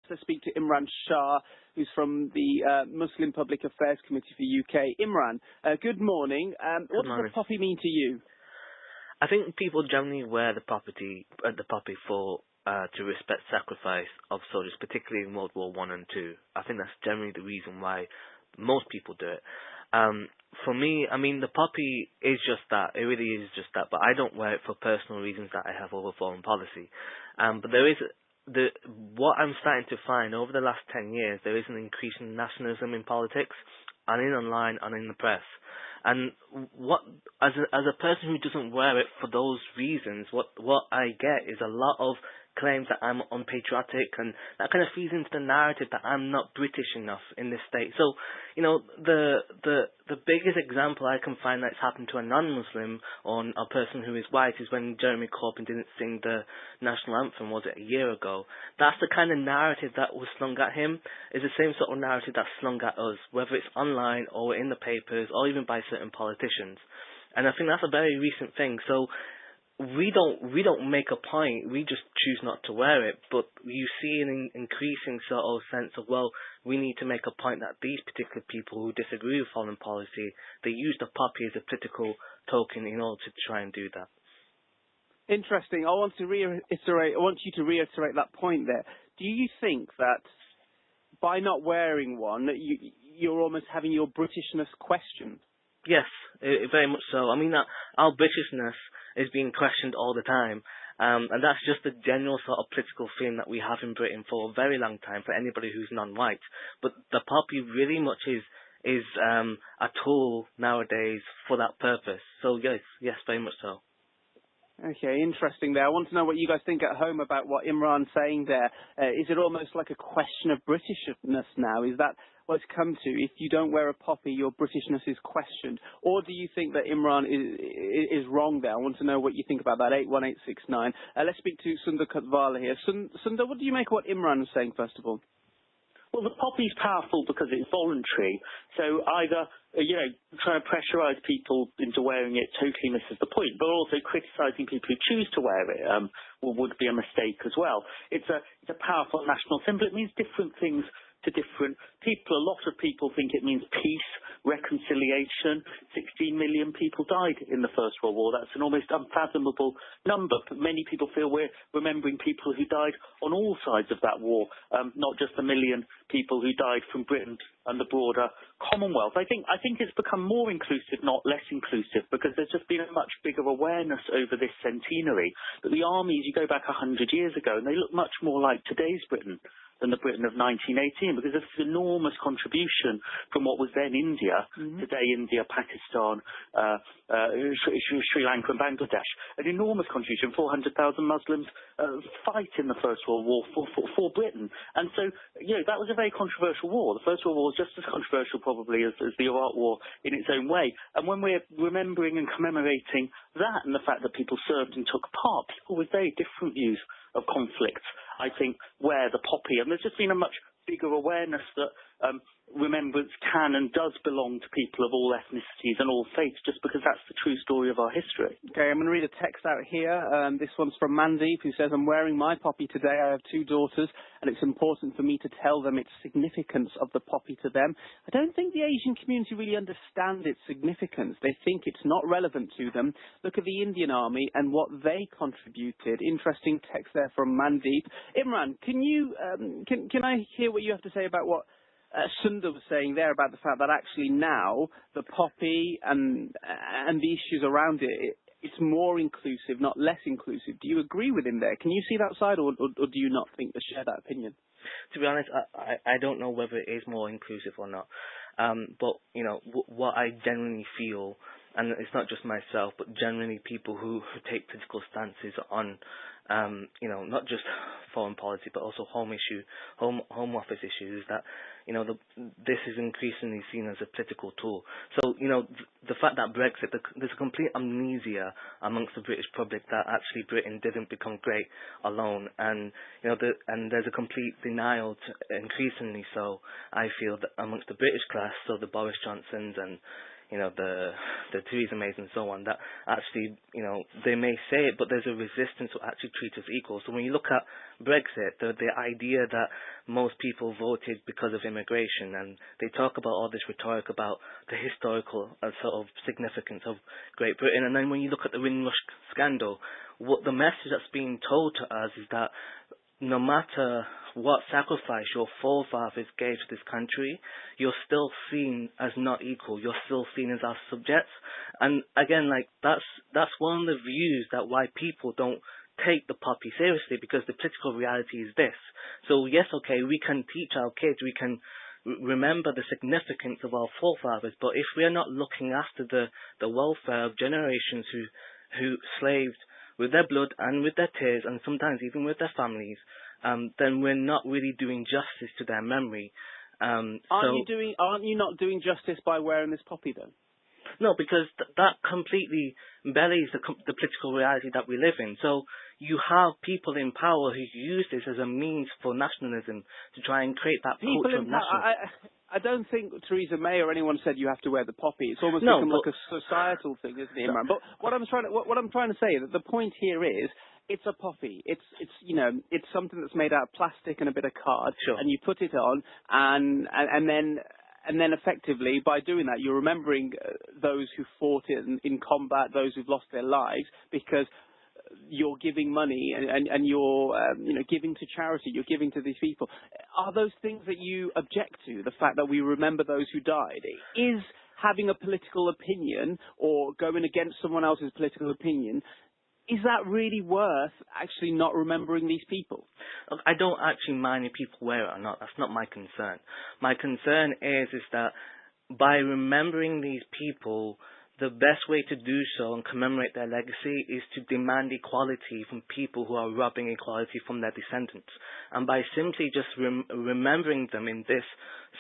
To speak to Imran Shah, who's from the Muslim Public Affairs Committee for UK. Imran, good morning. What does the poppy mean to you? I think people generally wear the poppy for to respect sacrifice of soldiers, particularly in World War I and II. I think that's generally the reason why most people do it. For me, I mean, the poppy is just that. It really is just that. But I don't wear it for personal reasons that I have over foreign policy. But there is what I'm starting to find over the last 10 years, there is an increase in nationalism in politics, and in online and in the press. And what, as a person who doesn't wear it for those reasons, what I get is a lot of claims that I'm unpatriotic, and that kind of feeds into the narrative that I'm not British enough in this state. So, you know, the biggest example I can find that's happened to a non-Muslim or a person who is white is when Jeremy Corbyn didn't sing the national anthem, was it a year ago? That's the kind of narrative that was slung at him, is the same sort of narrative that's slung at us, whether it's online or in the papers or even by certain politicians. And I think that's a very recent thing. So we don't make a point, we just choose not to wear it, but you see an increasing sort of sense of, well, we need to make a point that these particular people who disagree with foreign policy, they use the poppy as a political token in order to try and do that. Interesting. I want you to reiterate that point there. Do you think that by not wearing one, you're almost having your Britishness questioned? Yes, very much so. I mean, our Britishness is being questioned all the time, and that's just the general sort of political theme that we have in Britain for a very long time for anybody who's non-white. But the poppy really much is a tool nowadays for that purpose. So yes, very much so. Okay, interesting there. I want to know what you guys think at home about what Imran's saying there. Is it almost like a question of Britishness now? Is that what it's come to? If you don't wear a poppy, your Britishness is questioned. Or do you think that Imran is wrong there? I want to know what you think about that. 81869. Let's speak to Sundar Katvala here. Sundar, what do you make of what Imran is saying, first of all? Well, the poppy's powerful because it's voluntary. So either, trying to pressurise people into wearing it totally misses the point, but also criticising people who choose to wear it would be a mistake as well. It's a powerful national symbol. It means different things to different people. A lot of people think it means peace, reconciliation. 16 million people died in the First World War. That's an almost unfathomable number. But many people feel we're remembering people who died on all sides of that war, not just a million people who died from Britain and the broader Commonwealth. I think it's become more inclusive, not less inclusive, because there's just been a much bigger awareness over this centenary that the armies, you go back 100 years ago, and they look much more like today's Britain than the Britain of 1918, because of this enormous contribution from what was then India, today India, Pakistan, Sri Lanka and Bangladesh. An enormous contribution. 400,000 Muslims fight in the First World War for Britain. And so, that was a very controversial war. The First World War was just as controversial probably as the Iraq War in its own way. And when we're remembering and commemorating that and the fact that people served and took part, people with very different views of conflict, I think, wear the poppy. And there's just been a much bigger awareness that remembrance can and does belong to people of all ethnicities and all faiths, just because that's the true story of our history. Okay, I'm going to read a text out here. This one's from Mandeep, who says, I'm wearing my poppy today. I have 2 daughters, and it's important for me to tell them its significance of the poppy to them. I don't think the Asian community really understand its significance. They think it's not relevant to them. Look at the Indian Army and what they contributed. Interesting text there from Mandeep. Imran, can I hear what you have to say about what Sundar was saying there about the fact that actually now the poppy and the issues around it's more inclusive, not less inclusive. Do you agree with him there? Can you see that side, or do you not share that opinion? To be honest, I don't know whether it is more inclusive or not. But what I genuinely feel, and it's not just myself, but generally people who take political stances on not just foreign policy, but also home office issues, is that, this is increasingly seen as a political tool. So, the fact that Brexit, there's a complete amnesia amongst the British public that actually Britain didn't become great alone. And, and there's a complete denial, increasingly so, I feel, that amongst the British class, so the Boris Johnsons and, the Theresa Mays and so on, that actually, they may say it, but there's a resistance to actually treat us equal. So when you look at Brexit, the idea that most people voted because of immigration, and they talk about all this rhetoric about the historical sort of significance of Great Britain, and then when you look at the Windrush scandal, what the message that's being told to us is that no matter what sacrifice your forefathers gave to this country, you're still seen as not equal. You're still seen as our subjects. And again, that's one of the views that why people don't take the poppy seriously, because the political reality is this. So yes, okay, we can teach our kids, we can remember the significance of our forefathers, but if we are not looking after the welfare of generations who slaved with their blood and with their tears, and sometimes even with their families, then we're not really doing justice to their memory. Aren't you not doing justice by wearing this poppy then? No, because that completely belies the political reality that we live in. So you have people in power who use this as a means for nationalism to try and create that culture of nationalism. I don't think Theresa May or anyone said you have to wear the poppy. It's almost become like a societal thing, isn't it, Imran? But what I'm trying to say, that the point here is, it's a poppy. It's something that's made out of plastic and a bit of card, sure. And you put it on, and then effectively, by doing that, you're remembering those who fought in combat, those who've lost their lives, because you're giving money and you're giving to charity, you're giving to these people. Are those things that you object to, the fact that we remember those who died? Is having a political opinion or going against someone else's political opinion, is that really worth actually not remembering these people? Look, I don't actually mind if people wear it or not. That's not my concern. My concern is that by remembering these people, the best way to do so and commemorate their legacy is to demand equality from people who are robbing equality from their descendants. And by simply just remembering them in this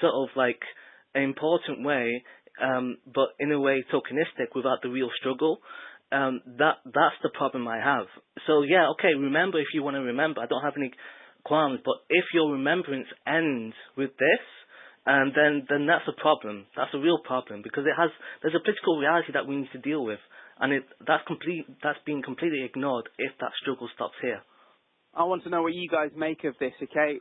sort of important way, but in a way tokenistic without the real struggle, that's the problem I have. So yeah, okay, remember if you want to remember. I don't have any qualms, but if your remembrance ends with this, and then that's a problem. That's a real problem, because there's a political reality that we need to deal with, and that's being completely ignored if that struggle stops here. I want to know what you guys make of this. Okay,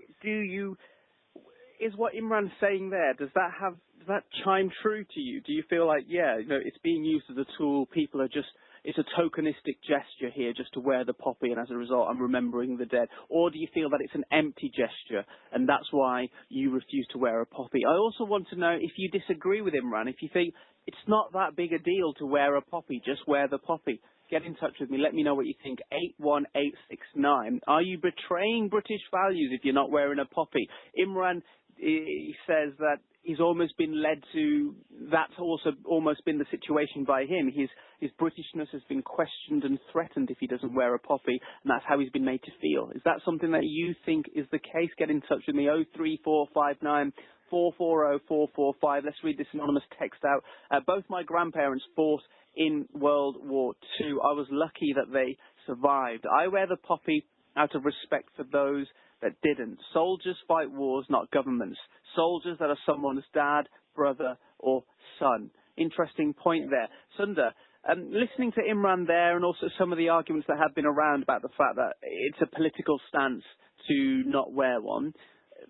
is what Imran's saying there, does that chime true to you? Do you feel like, it's being used as a tool, people are just, it's a tokenistic gesture here just to wear the poppy, and as a result I'm remembering the dead? Or do you feel that it's an empty gesture and that's why you refuse to wear a poppy? I also want to know if you disagree with Imran, if you think it's not that big a deal to wear a poppy, just wear the poppy. Get in touch with me. Let me know what you think. 81869. Are you betraying British values if you're not wearing a poppy? Imran, he says that he's almost been led to, that's also almost been the situation by him. His Britishness has been questioned and threatened if he doesn't wear a poppy, and that's how he's been made to feel. Is that something that you think is the case? Get in touch with me. 03459 440 445. Let's read this anonymous text out. Both my grandparents fought in World War II. I was lucky that they survived. I wear the poppy out of respect for those that didn't. Soldiers fight wars, not governments. Soldiers that are someone's dad, brother, or son. Interesting point there. Sunda, listening to Imran there, and also some of the arguments that have been around about the fact that it's a political stance to not wear one,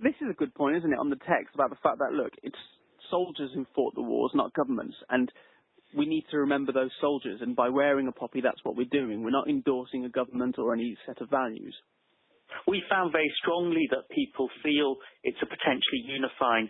this is a good point, isn't it, on the text about the fact that, look, it's soldiers who fought the wars, not governments, and we need to remember those soldiers, and by wearing a poppy, that's what we're doing. We're not endorsing a government or any set of values. We found very strongly that people feel it's a potentially unifying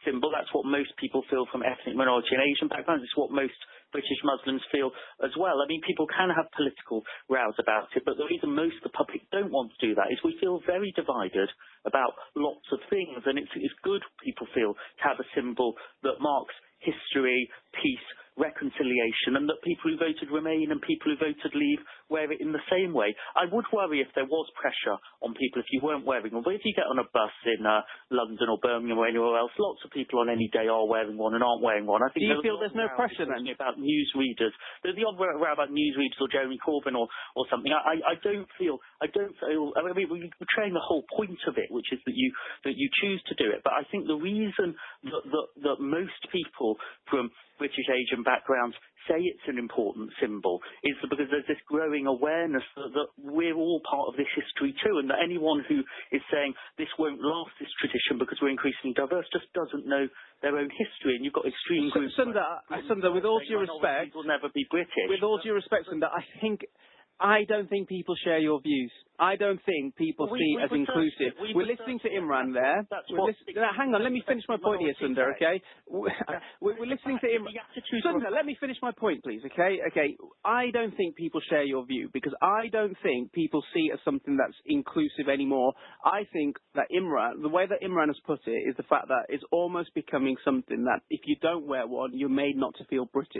symbol. That's what most people feel from ethnic minority and Asian backgrounds. It's what most British Muslims feel as well. I mean, people can have political rows about it, but the reason most of the public don't want to do that is we feel very divided about lots of things, and it's good people feel to have a symbol that marks history, peace, reconciliation, and that people who voted Remain and people who voted Leave wear it in the same way. I would worry if there was pressure on people if you weren't wearing one, but if you get on a bus in London or Birmingham or anywhere else, lots of people on any day are wearing one and aren't wearing one. I think do you feel there's no pressure then? About newsreaders, there's the odd row about newsreaders or Jeremy Corbyn or something. I don't feel. I mean, we're betraying the whole point of it, which is that you choose to do it. But I think the reason that most people from British Asian backgrounds say it's an important symbol is because there's this growing awareness that we're all part of this history too, and that anyone who is saying this won't last, this tradition, because we're increasingly diverse, just doesn't know their own history. And you've got extreme groups. Sundar, with all due respect, will never be British. With all due respect, Sundar, I don't think people share your views. I don't think people see it as inclusive. We're listening to Imran there. Hang on, let me finish my point here, Sundar, okay? We're listening to Imran. Sundar, let me finish my point, please, okay? Okay, I don't think people share your view because I don't think people see it as something that's inclusive anymore. I think that the way that Imran has put it is the fact that it's almost becoming something that if you don't wear one, you're made not to feel British.